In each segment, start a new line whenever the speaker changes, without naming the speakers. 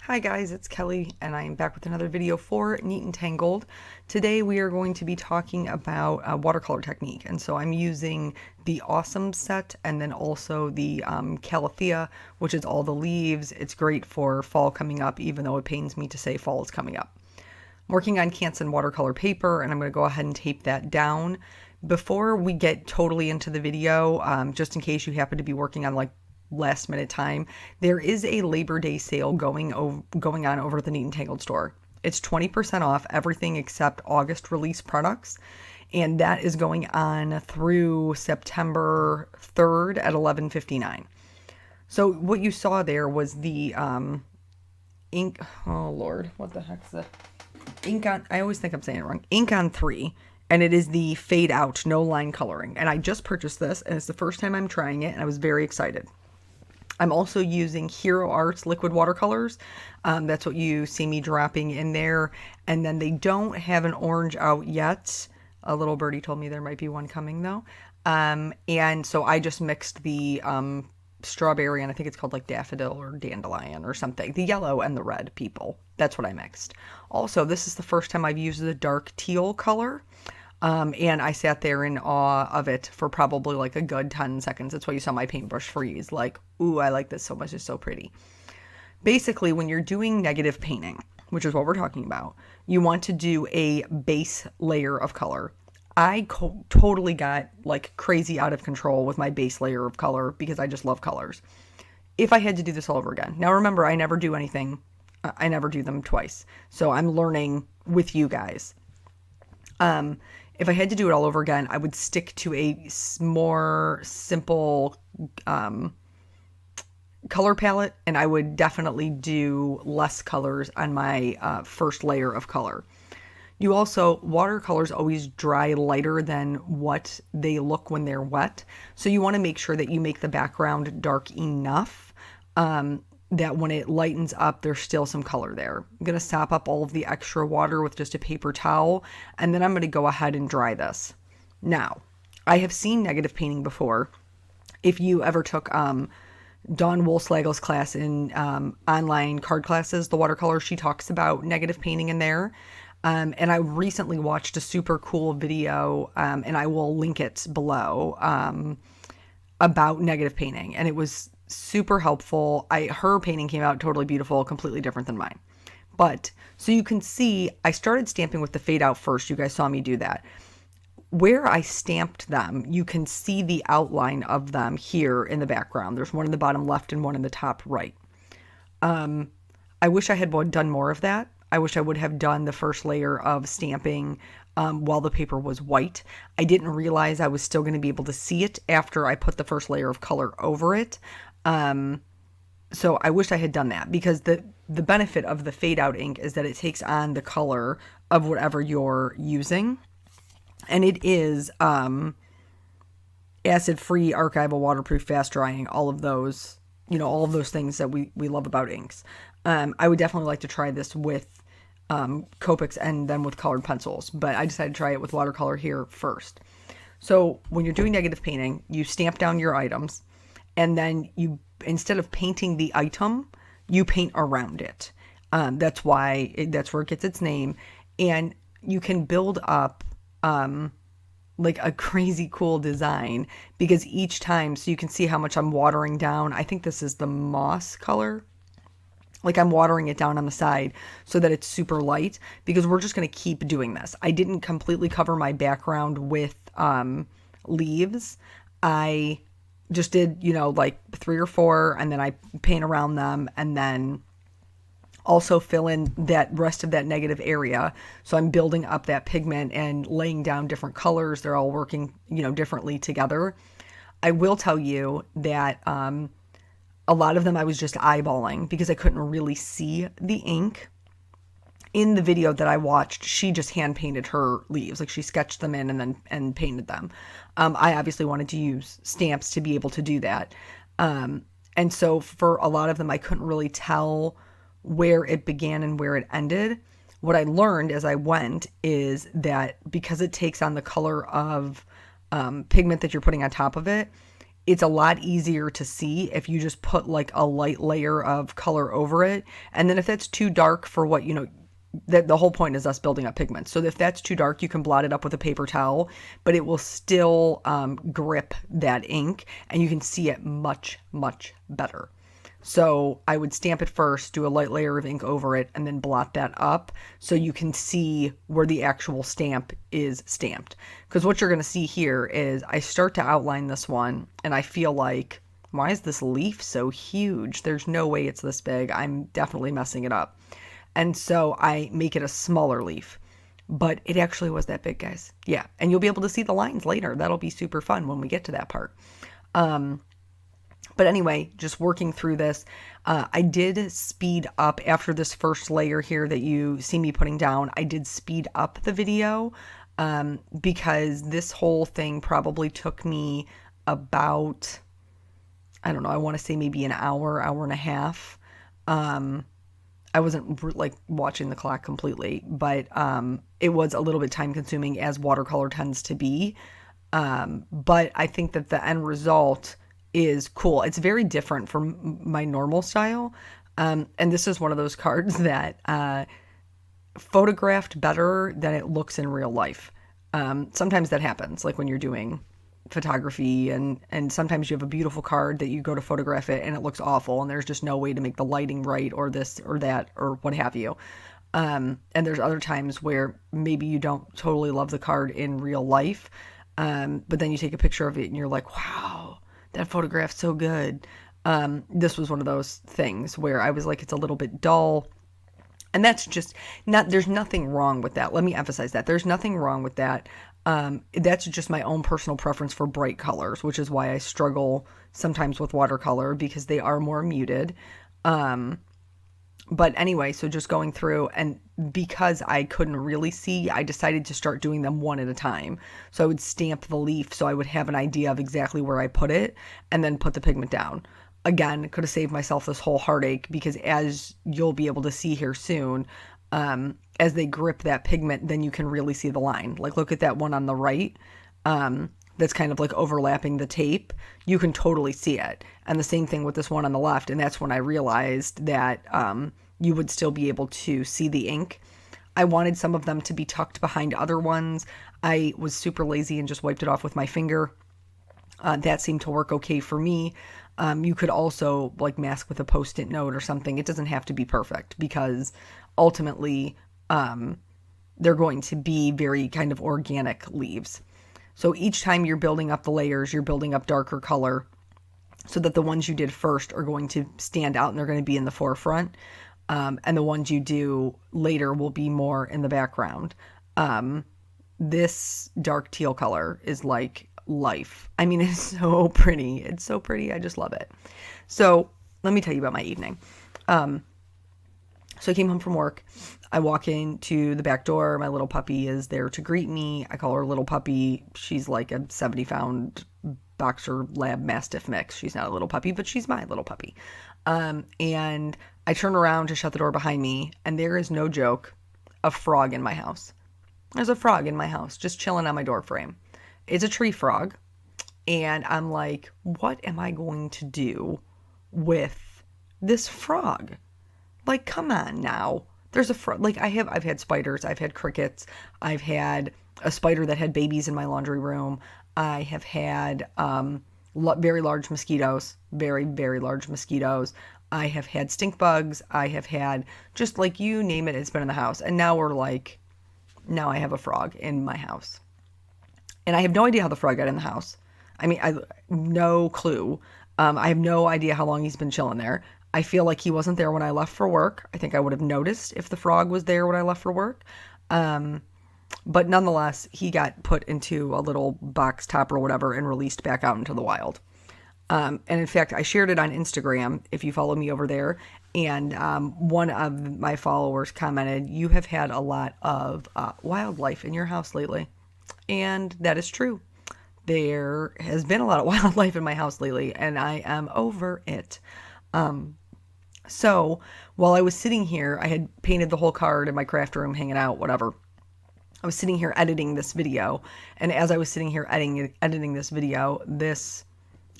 Hi guys, it's Kelly and I am back with another video for Neat and Tangled. Today we are going to be talking about a watercolor technique, and so I'm using the Awesome set and then also the Calathea, which is all the leaves. It's great for fall coming up, even though it pains me to say fall is coming up. I'm working on Canson watercolor paper and I'm going to go ahead and tape that down. Before we get totally into the video, just in case you happen to be working on like last minute time, there is a Labor Day sale going on over at the Neat and Tangled store. It's 20% off everything except August release products, and that is going on through September 3rd at 11:59. So what you saw there was the ink. Oh Lord, what the heck's the ink on? I always think I'm saying it wrong. Ink on 3. And it is the fade out, no line coloring. And I just purchased this, and it's the first time I'm trying it, and I was very excited. I'm also using Hero Arts liquid watercolors. That's what you see me dropping in there. And then they don't have an orange out yet. A little birdie told me there might be one coming though. And so I just mixed the strawberry, and I think it's called like daffodil or dandelion or something. The yellow and the red, people. That's what I mixed. Also, this is the first time I've used the dark teal color. And I sat there in awe of it for probably like a good 10 seconds. That's why you saw my paintbrush freeze. Like, ooh, I like this so much. It's so pretty. Basically, when you're doing negative painting, which is what we're talking about, you want to do a base layer of color. I totally got like crazy out of control with my base layer of color because I just love colors. If I had to do this all over again. Now, remember, I never do anything. I never do them twice. So I'm learning with you guys. If I had to do it all over again, I would stick to a more simple color palette, and I would definitely do less colors on my first layer of color. You also, watercolors always dry lighter than what they look when they're wet, so you want to make sure that you make the background dark enough that when it lightens up, there's still some color there. I'm going to sop up all of the extra water with just a paper towel, and then I'm going to go ahead and dry this. Now, I have seen negative painting before. If you ever took Dawn Woolslagel's class in online card classes, the watercolor, she talks about negative painting in there. And I recently watched a super cool video, and I will link it below, about negative painting, and it was super helpful. Her painting came out totally beautiful, completely different than mine. But so you can see, I started stamping with the fade out first. You guys saw me do that. Where I stamped them, you can see the outline of them here in the background. There's one in the bottom left and one in the top right. I wish I had done more of that. I wish I would have done the first layer of stamping while the paper was white. I didn't realize I was still going to be able to see it after I put the first layer of color over it. So I wish I had done that, because the benefit of the fade out ink is that it takes on the color of whatever you're using. And it is acid free, archival, waterproof, fast drying, all of those, all of those things that we love about inks. I would definitely like to try this with Copics and then with colored pencils, but I decided to try it with watercolor here first. So when you're doing negative painting, you stamp down your items, and then you, instead of painting the item, you paint around it. That's why that's where it gets its name. And you can build up like a crazy cool design, because each time, so you can see how much I'm watering down. I think this is the moss color. Like I'm watering it down on the side so that it's super light, because we're just going to keep doing this. I didn't completely cover my background with leaves. I just did, like 3 or 4, and then I paint around them, and then also fill in that rest of that negative area. So I'm building up that pigment and laying down different colors. They're all working, differently together. I will tell you that a lot of them I was just eyeballing because I couldn't really see the ink. In the video that I watched, she just hand painted her leaves. Like she sketched them in and painted them. I obviously wanted to use stamps to be able to do that. And so for a lot of them, I couldn't really tell where it began and where it ended. What I learned as I went is that because it takes on the color of pigment that you're putting on top of it, it's a lot easier to see if you just put like a light layer of color over it. And then if that's too dark for what, you know, that the whole point is us building up pigment. So if that's too dark, you can blot it up with a paper towel, but it will still grip that ink and you can see it much, much better. So I would stamp it first, do a light layer of ink over it, and then blot that up so you can see where the actual stamp is stamped. Because what you're going to see here is I start to outline this one, and I feel like, why is this leaf so huge? There's no way it's this big. I'm definitely messing it up. And so I make it a smaller leaf. But it actually was that big, guys. Yeah, and you'll be able to see the lines later. That'll be super fun when we get to that part. But anyway, just working through this, I did speed up after this first layer here that you see me putting down. I did speed up the video because this whole thing probably took me about, I don't know, I want to say maybe an hour, hour and a half. I wasn't like watching the clock completely, but it was a little bit time consuming as watercolor tends to be. But I think that the end result is cool. It's very different from my normal style. And this is one of those cards that photographed better than it looks in real life. Sometimes that happens, like when you're doing photography and sometimes you have a beautiful card that you go to photograph it and it looks awful and there's just no way to make the lighting right or this or that or what have you. And there's other times where maybe you don't totally love the card in real life, but then you take a picture of it and you're like, wow, that photograph's so good. This was one of those things where I was like, it's a little bit dull. And that's just not, there's nothing wrong with that. Let me emphasize that. There's nothing wrong with that. That's just my own personal preference for bright colors, which is why I struggle sometimes with watercolor because they are more muted. But anyway, so just going through, and because I couldn't really see, I decided to start doing them one at a time. So I would stamp the leaf so I would have an idea of exactly where I put it and then put the pigment down. Again, could have saved myself this whole heartache because as you'll be able to see here soon, as they grip that pigment, then you can really see the line. Like look at that one on the right. That's kind of like overlapping the tape, you can totally see it. And the same thing with this one on the left. And that's when I realized that you would still be able to see the ink. I wanted some of them to be tucked behind other ones. I was super lazy and just wiped it off with my finger. That seemed to work okay for me. You could also like mask with a Post-it note or something. It doesn't have to be perfect because ultimately they're going to be very kind of organic leaves. So each time you're building up the layers, you're building up darker color so that the ones you did first are going to stand out and they're going to be in the forefront. And the ones you do later will be more in the background. This dark teal color is like life. I mean, it's so pretty. It's so pretty. I just love it. So let me tell you about my evening. So I came home from work. I walk into the back door. My little puppy is there to greet me. I call her little puppy. She's like a 70-pound boxer lab mastiff mix. She's not a little puppy, but she's my little puppy. And I turn around to shut the door behind me, and there is no joke, a frog in my house. There's a frog in my house just chilling on my door frame. It's a tree frog. And I'm like, what am I going to do with this frog? Like, come on now. There's a frog. Like, I've had spiders. I've had crickets. I've had a spider that had babies in my laundry room. I have had very large mosquitoes. Very, very large mosquitoes. I have had stink bugs. I have had just like you name it, it's been in the house. And now now I have a frog in my house. And I have no idea how the frog got in the house. I mean, no clue. I have no idea how long he's been chilling there. I feel like he wasn't there when I left for work. I think I would have noticed if the frog was there when I left for work. But nonetheless, he got put into a little box top or whatever and released back out into the wild. And in fact, I shared it on Instagram, if you follow me over there. And one of my followers commented, you have had a lot of wildlife in your house lately. And that is true. There has been a lot of wildlife in my house lately, and I am over it. So while I was sitting here, I had painted the whole card in my craft room, hanging out, whatever. I was sitting here editing this video. And as I was sitting here editing this video, this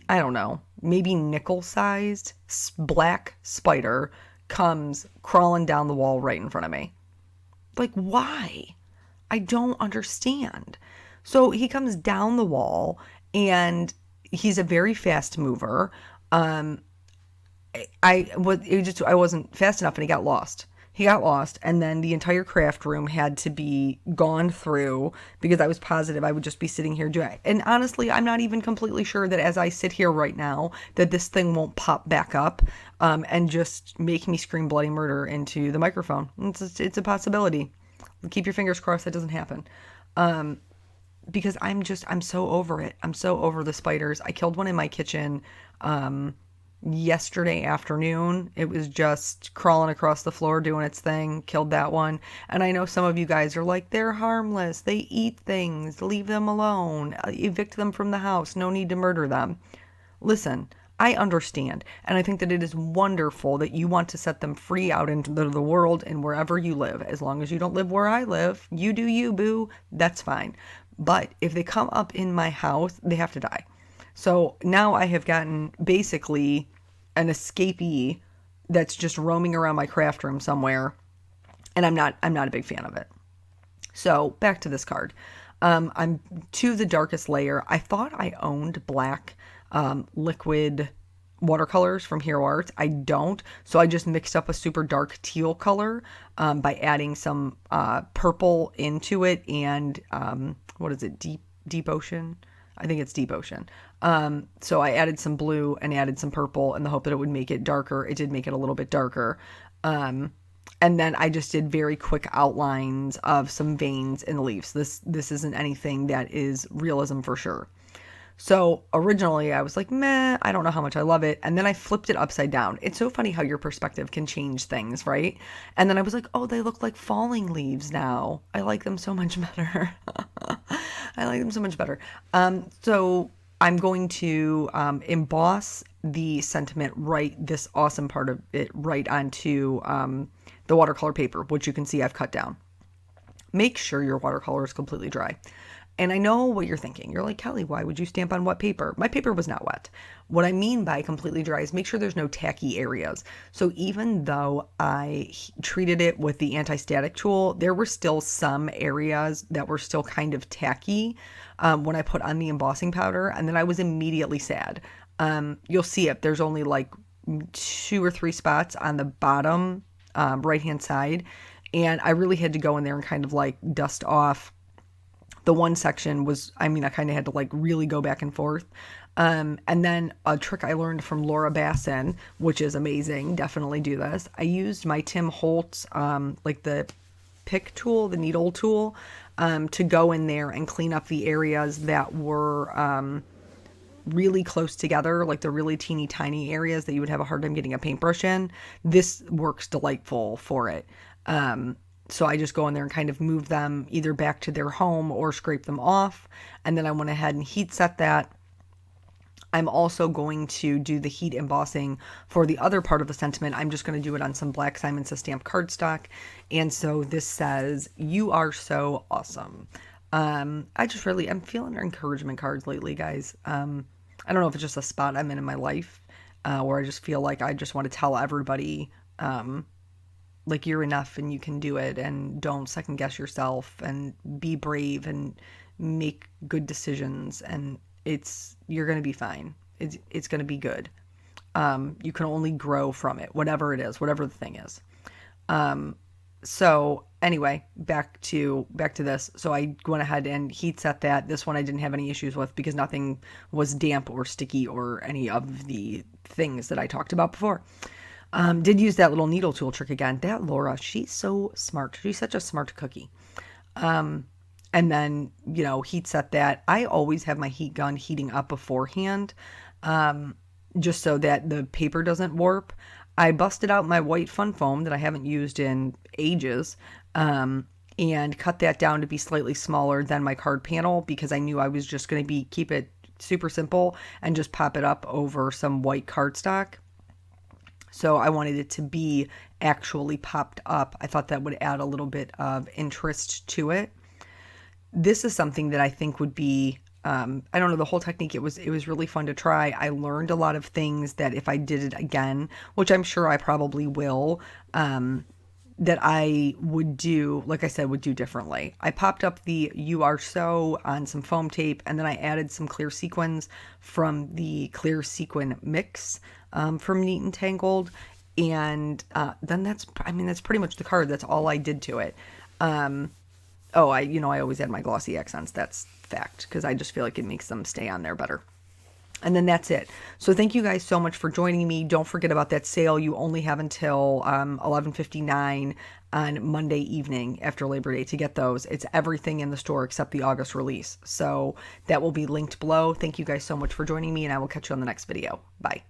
I don't know, maybe nickel-sized black spider comes crawling down the wall right in front of me. Like, why? I don't understand. So he comes down the wall, and he's a very fast mover. Um, I wasn't fast enough, and he got lost. He got lost, and then the entire craft room had to be gone through because I was positive I would just be sitting here doing it. And honestly, I'm not even completely sure that as I sit here right now, that this thing won't pop back up and just make me scream bloody murder into the microphone. It's a possibility. Keep your fingers crossed that doesn't happen. Because I'm so over it. I'm so over the spiders. I killed one in my kitchen yesterday afternoon. It was just crawling across the floor doing its thing. Killed that one. And I know some of you guys are like, they're harmless. They eat things. Leave them alone. Evict them from the house. No need to murder them. Listen, I understand. And I think that it is wonderful that you want to set them free out into the world and wherever you live. As long as you don't live where I live, you do you, boo. That's fine. But if they come up in my house, they have to die. So now I have gotten basically an escapee that's just roaming around my craft room somewhere, and I'm not a big fan of it. So back to this card. I'm to the darkest layer. I thought I owned black liquid watercolors from Hero Art. I don't. So I just mixed up a super dark teal color by adding some purple into it and what is it? Deep Ocean? I think it's Deep Ocean. So I added some blue and added some purple in the hope that it would make it darker. It did make it a little bit darker. And then I just did very quick outlines of some veins in the leaves. This isn't anything that is realism for sure. So originally I was like, meh, I don't know how much I love it. And then I flipped it upside down. It's so funny how your perspective can change things, right? And then I was like, oh, they look like falling leaves now. I like them so much better. I like them so much better. So I'm going to emboss the sentiment this awesome part of it right onto the watercolor paper, which you can see I've cut down. Make sure your watercolor is completely dry. And I know what you're thinking. You're like, Kelly, why would you stamp on wet paper? My paper was not wet. What I mean by completely dry is make sure there's no tacky areas. So even though I treated it with the anti-static tool, there were still some areas that were still kind of tacky when I put on the embossing powder. And then I was immediately sad. You'll see it. There's only like 2 or 3 spots on the bottom right-hand side. And I really had to go in there and kind of like dust off. The one section was, I kind of had to like really go back and forth. And then a trick I learned from Laura Bassin, which is amazing. Definitely do this. I used my Tim Holtz, like the pick tool, the needle tool, to go in there and clean up the areas that were really close together, like the really teeny tiny areas that you would have a hard time getting a paintbrush in. This works delightful for it. So I just go in there and kind of move them either back to their home or scrape them off. And then I went ahead and heat set that. I'm also going to do the heat embossing for the other part of the sentiment. I'm just going to do it on some Black Simon Says Stamp cardstock. And so this says, "You are so awesome." I'm feeling encouragement cards lately, guys. I don't know if it's just a spot I'm in my life where I just feel like I just want to tell everybody, like, you're enough and you can do it, and don't second guess yourself, and be brave and make good decisions, and you're going to be fine. It's going to be good. You can only grow from it, whatever it is, whatever the thing is. So anyway, back to this. So I went ahead and heat set that. This one I didn't have any issues with because nothing was damp or sticky or any of the things that I talked about before. Did use that little needle tool trick again. That Laura, she's so smart. She's such a smart cookie. And then, heat set that. I always have my heat gun heating up beforehand, just so that the paper doesn't warp. I busted out my white fun foam that I haven't used in ages, and cut that down to be slightly smaller than my card panel because I knew I was just going to keep it super simple and just pop it up over some white cardstock. So I wanted it to be actually popped up. I thought that would add a little bit of interest to it. This is something that I think would be I don't know, the whole technique, it was really fun to try. I learned a lot of things that if I did it again, which I'm sure I probably will, that I would do, like I said, would do differently. I popped up the You Are So on some foam tape, and then I added some clear sequins from the clear sequin mix from Neat and Tangled. And then that's pretty much the card. That's all I did to it. Oh, I always add my glossy accents. That's fact, because I just feel like it makes them stay on there better. And then that's it. So thank you guys so much for joining me. Don't forget about that sale. You only have until 11:59 on Monday evening after Labor Day to get those. It's everything in the store except the August release. So that will be linked below. Thank you guys so much for joining me, and I will catch you on the next video. Bye.